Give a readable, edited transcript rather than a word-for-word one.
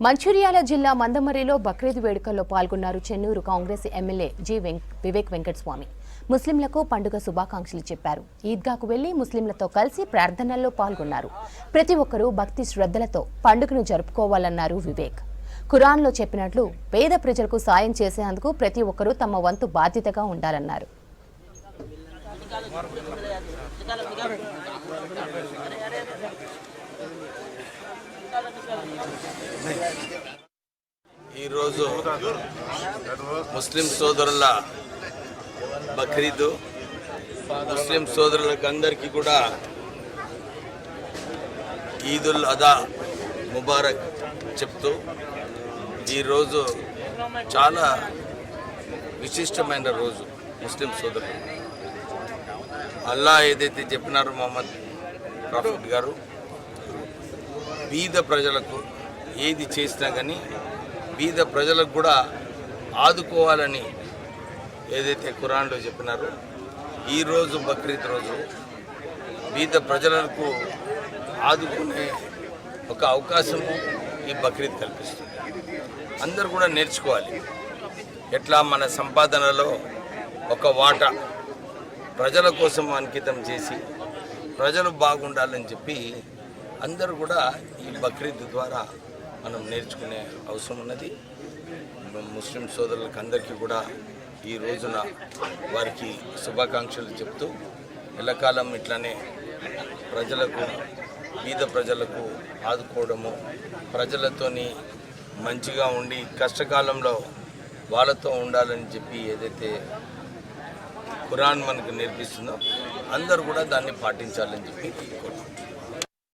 మంచిర్యాల జిల్లా మందమర్రిలో బక్రీద్ వేడుకల్లో పాల్గొన్నారు చెన్నూరు కాంగ్రెస్ ఎమ్మెల్యే వివేక్ వెంకటస్వామి. ముస్లింలకు పండుగ శుభాకాంక్షలు చెప్పారు. ఈద్గాకు వెళ్లి ముస్లింలతో కలిసి ప్రార్థనల్లో పాల్గొన్నారు. ప్రతి ఒక్కరూ భక్తి శ్రద్ధలతో పండుగను జరుపుకోవాలన్నారు వివేక్. ఖురాన్లో చెప్పినట్లు పేద ప్రజలకు సాయం చేసేందుకు ప్రతి ఒక్కరూ తమ వంతు బాధ్యతగా ఉండాలన్నారు. ఈరోజు ముస్లిం సోదరుల బక్రీద్. ముస్లిం సోదరులకు అందరికీ కూడా ఈదుల్ అదా ముబారక్ చెప్తూ ఈరోజు చాలా విశిష్టమైన రోజు. ముస్లిం సోదరులు అల్లా ఏదైతే చెప్పినారో మొహమ్మద్ ప్రాఫిట్ గారు, బీద ప్రజలకు ఏది చేసినా కానీ బీద ప్రజలకు కూడా ఆదుకోవాలని ఏదైతే ఖురాన్లో చెప్పినారో, ఈరోజు బక్రీద్ రోజు బీద ప్రజలకు ఆదుకునే ఒక అవకాశము ఈ బక్రీద్ కల్పిస్తుంది. అందరూ కూడా నేర్చుకోవాలి. ఎట్లా మన సంపాదనలో ఒక వాటా ప్రజల కోసం అంకితం చేసి ప్రజలు బాగుండాలని చెప్పి అందరూ కూడా ఈ బక్రీద్ ద్వారా మనం నేర్చుకునే అవసరం ఉన్నది. ముస్లిం సోదరులకు అందరికీ కూడా ఈ రోజున వారికి శుభాకాంక్షలు చెప్తూ ఎల్లకాలం ఇట్లానే ప్రజలకు, బీద ప్రజలకు ఆదుకోవడము, ప్రజలతోని మంచిగా ఉండి కష్టకాలంలో వాళ్ళతో ఉండాలని చెప్పి ఏదైతే ఖురాన్ మనకు నేర్పిస్తుందో అందరూ కూడా దాన్ని పాటించాలని చెప్పి కోరుకుంటున్నాను.